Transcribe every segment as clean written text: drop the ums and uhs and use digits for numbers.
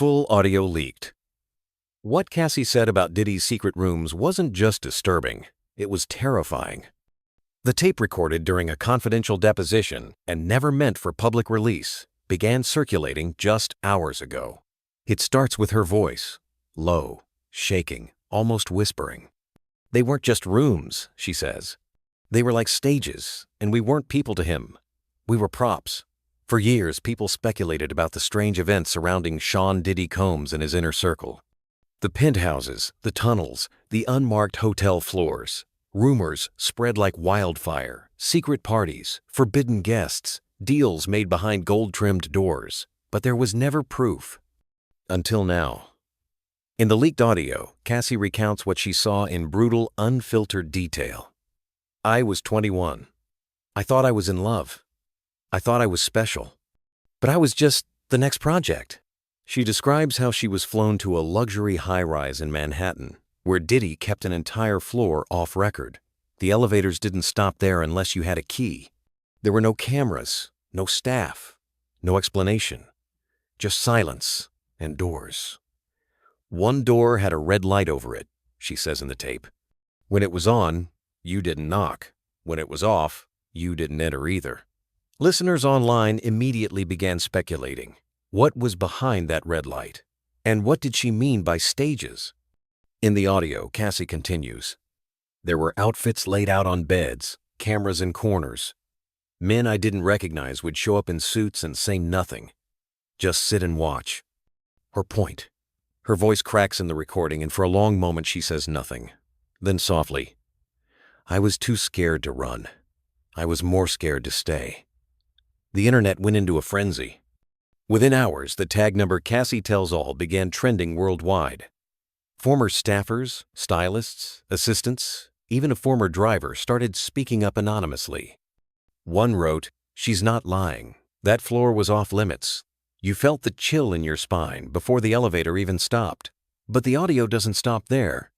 Full audio leaked. What Cassie said about Diddy's secret rooms wasn't just disturbing, it was terrifying. The tape recorded during a confidential deposition and never meant for public release began circulating just hours ago. It starts with her voice, low, shaking, almost whispering. They weren't just rooms, she says. They were like stages, and we weren't people to him. We were props. For years, people speculated about the strange events surrounding Sean Diddy Combs and his inner circle. The penthouses, the tunnels, the unmarked hotel floors. Rumors spread like wildfire, secret parties, forbidden guests, deals made behind gold-trimmed doors. But there was never proof. Until now. In the leaked audio, Cassie recounts what she saw in brutal, unfiltered detail. I was 21. I thought I was in love. I thought I was special. But I was just the next project. She describes how she was flown to a luxury high-rise in Manhattan, where Diddy kept an entire floor off record. The elevators didn't stop there unless you had a key. There were no cameras, no staff, no explanation. Just silence and doors. One door had a red light over it, she says in the tape. When it was on, you didn't knock. When it was off, you didn't enter either. Listeners online immediately began speculating. What was behind that red light? And what did she mean by stages? In the audio, Cassie continues. There were outfits laid out on beds, cameras in corners. Men I didn't recognize would show up in suits and say nothing. Just sit and watch. Her point. Her voice cracks in the recording, and for a long moment she says nothing. Then softly, I was too scared to run. I was more scared to stay. The internet went into a frenzy. Within hours, the tag number Cassie Tells All began trending worldwide. Former staffers, stylists, assistants, even a former driver started speaking up anonymously. One wrote, "She's not lying. That floor was off limits. You felt the chill in your spine before the elevator even stopped." But the audio doesn't stop there.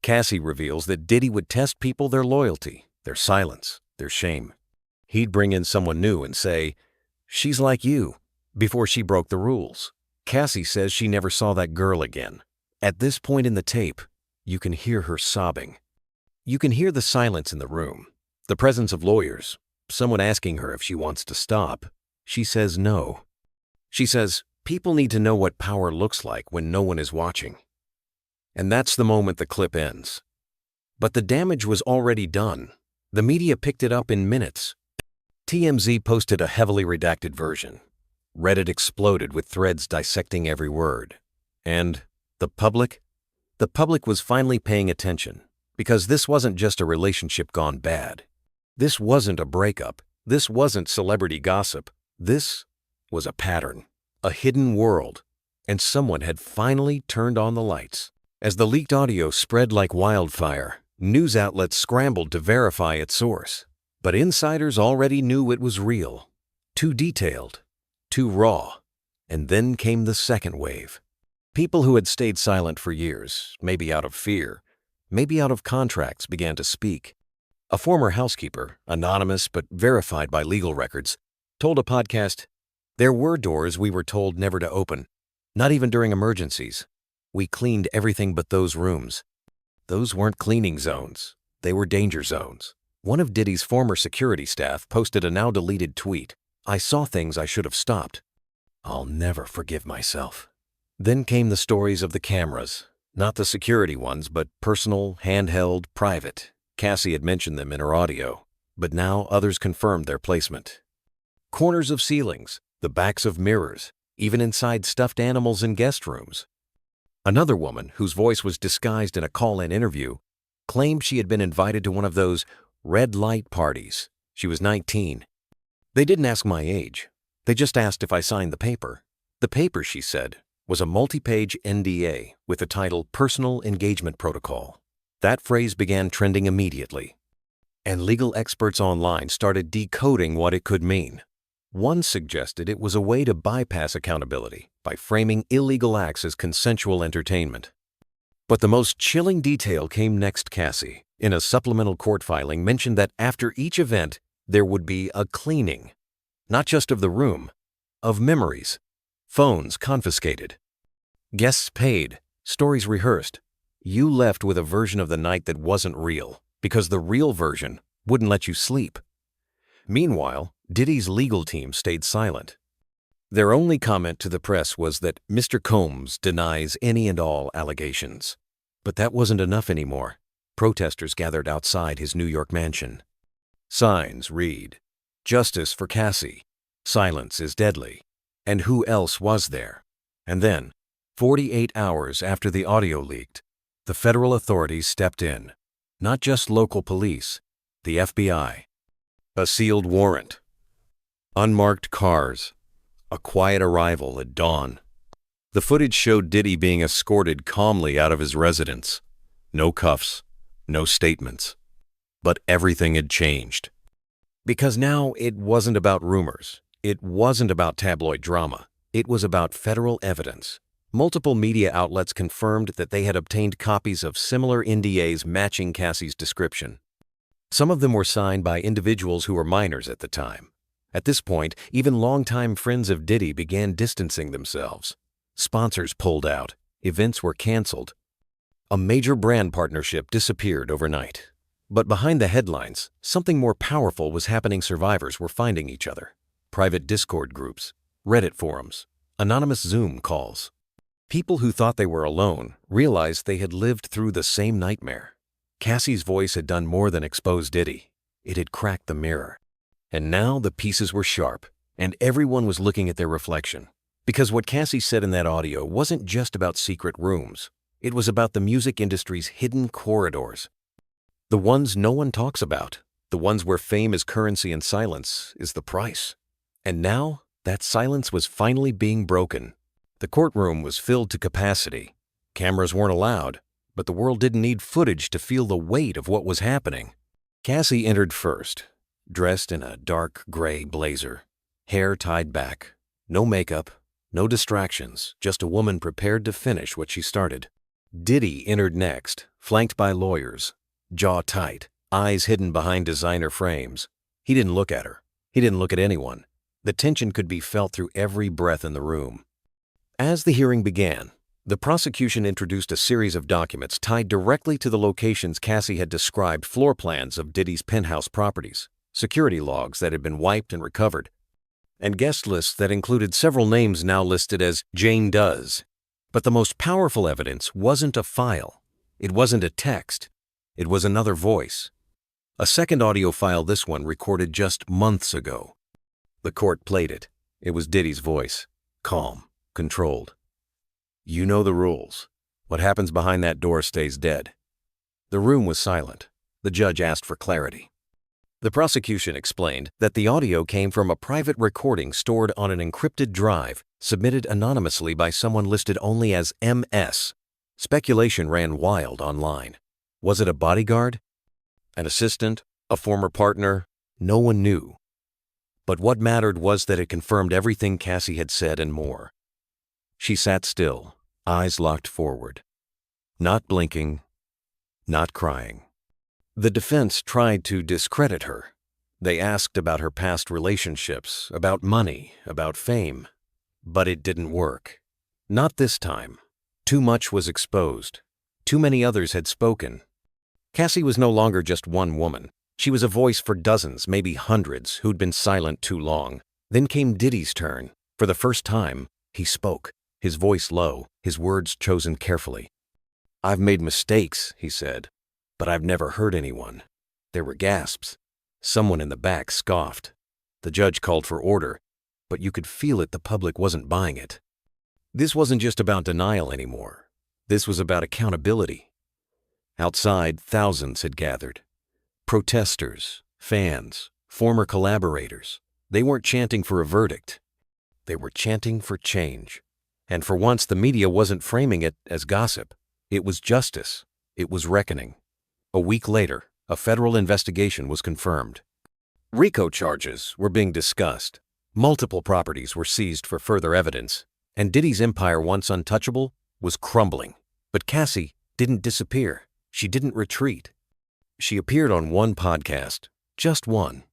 Cassie reveals that Diddy would test people their loyalty, their silence, their shame. He'd bring in someone new and say, "She's like you," before she broke the rules. Cassie says she never saw that girl again. At this point in the tape, you can hear her sobbing. You can hear the silence in the room, the presence of lawyers, someone asking her if she wants to stop. She says no. She says, people need to know what power looks like when no one is watching. And that's the moment the clip ends. But the damage was already done. The media picked it up in minutes. TMZ posted a heavily redacted version. Reddit exploded with threads dissecting every word. And the public was finally paying attention, because this wasn't just a relationship gone bad. This wasn't a breakup. This wasn't celebrity gossip. This was a pattern, a hidden world, and someone had finally turned on the lights. As the leaked audio spread like wildfire, news outlets scrambled to verify its source. But insiders already knew it was real, too detailed, too raw. And then came the second wave. People who had stayed silent for years, maybe out of fear, maybe out of contracts, began to speak. A former housekeeper, anonymous but verified by legal records, told a podcast, "There were doors we were told never to open, not even during emergencies. We cleaned everything but those rooms. Those weren't cleaning zones. They were danger zones." One of Diddy's former security staff posted a now-deleted tweet. "I saw things I should have stopped. I'll never forgive myself." Then came the stories of the cameras. Not the security ones, but personal, handheld, private. Cassie had mentioned them in her audio, but now others confirmed their placement. Corners of ceilings, the backs of mirrors, even inside stuffed animals in guest rooms. Another woman, whose voice was disguised in a call-in interview, claimed she had been invited to one of those red light parties. She was 19. They didn't ask my age. They just asked if I signed the paper. The paper, she said, was a multi-page NDA with the title Personal Engagement Protocol. That phrase began trending immediately, and legal experts online started decoding what it could mean. One suggested it was a way to bypass accountability by framing illegal acts as consensual entertainment. But the most chilling detail came next. Cassie, in a supplemental court filing, mentioned that after each event, there would be a cleaning, not just of the room, of memories, phones confiscated, Guests paid, stories rehearsed. You left with a version of the night that wasn't real, because the real version wouldn't let you sleep. Meanwhile, Diddy's legal team stayed silent. Their only comment to the press was that Mr. Combs denies any and all allegations. But that wasn't enough anymore. Protesters gathered outside his New York mansion. Signs read, "Justice for Cassie. Silence is deadly." And who else was there? And then, 48 hours after the audio leaked, the federal authorities stepped in. Not just local police, the FBI. A sealed warrant. Unmarked cars. A quiet arrival at dawn. The footage showed Diddy being escorted calmly out of his residence. No cuffs, no statements. But everything had changed. Because now it wasn't about rumors. It wasn't about tabloid drama. It was about federal evidence. Multiple media outlets confirmed that they had obtained copies of similar NDAs matching Cassie's description. Some of them were signed by individuals who were minors at the time. At this point, even longtime friends of Diddy began distancing themselves. Sponsors pulled out. Events were canceled. A major brand partnership disappeared overnight. But behind the headlines, something more powerful was happening. Survivors were finding each other. Private Discord groups, Reddit forums, anonymous Zoom calls. People who thought they were alone realized they had lived through the same nightmare. Cassie's voice had done more than expose Diddy. It had cracked the mirror. And now the pieces were sharp, and everyone was looking at their reflection. Because what Cassie said in that audio wasn't just about secret rooms. It was about the music industry's hidden corridors. The ones no one talks about. The ones where fame is currency and silence is the price. And now, that silence was finally being broken. The courtroom was filled to capacity. Cameras weren't allowed, but the world didn't need footage to feel the weight of what was happening. Cassie entered first, dressed in a dark gray blazer, hair tied back, no makeup, no distractions, just a woman prepared to finish what she started. Diddy entered next, flanked by lawyers, jaw tight, eyes hidden behind designer frames. He didn't look at her. He didn't look at anyone. The tension could be felt through every breath in the room. As the hearing began, the prosecution introduced a series of documents tied directly to the locations Cassie had described: floor plans of Diddy's penthouse properties, security logs that had been wiped and recovered, and guest lists that included several names now listed as Jane Does. But the most powerful evidence wasn't a file. It wasn't a text. It was another voice. A second audio file, this one recorded just months ago. The court played it. It was Diddy's voice, calm, controlled. "You know the rules. What happens behind that door stays dead." The room was silent. The judge asked for clarity. The prosecution explained that the audio came from a private recording stored on an encrypted drive, submitted anonymously by someone listed only as MS. Speculation ran wild online. Was it a bodyguard? An assistant? A former partner? No one knew. But what mattered was that it confirmed everything Cassie had said and more. She sat still, eyes locked forward. Not blinking, not crying. The defense tried to discredit her. They asked about her past relationships, about money, about fame. But it didn't work. Not this time. Too much was exposed. Too many others had spoken. Cassie was no longer just one woman. She was a voice for dozens, maybe hundreds, who'd been silent too long. Then came Diddy's turn. For the first time, he spoke, his voice low, his words chosen carefully. "I've made mistakes," he said, "but I've never hurt anyone." There were gasps. Someone in the back scoffed. The judge called for order, but you could feel it. The public wasn't buying it. This wasn't just about denial anymore. This was about accountability. Outside, thousands had gathered. Protesters, fans, former collaborators. They weren't chanting for a verdict. They were chanting for change. And for once, the media wasn't framing it as gossip. It was justice. It was reckoning. A week later, a federal investigation was confirmed. RICO charges were being discussed. Multiple properties were seized for further evidence. And Diddy's empire, once untouchable, was crumbling. But Cassie didn't disappear. She didn't retreat. She appeared on one podcast, just one,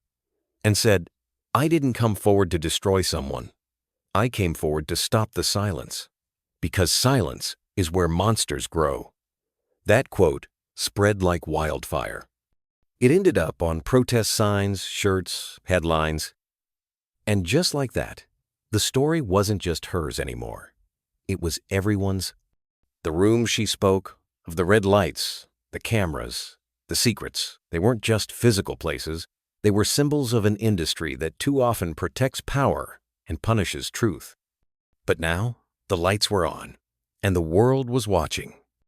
and said, "I didn't come forward to destroy someone. I came forward to stop the silence." Because silence is where monsters grow. That quote spread like wildfire. It ended up on protest signs, shirts, headlines. And just like that, the story wasn't just hers anymore. It was everyone's. The room she spoke of, the red lights, the cameras, the secrets, they weren't just physical places. They were symbols of an industry that too often protects power and punishes truth. But now, the lights were on, and the world was watching.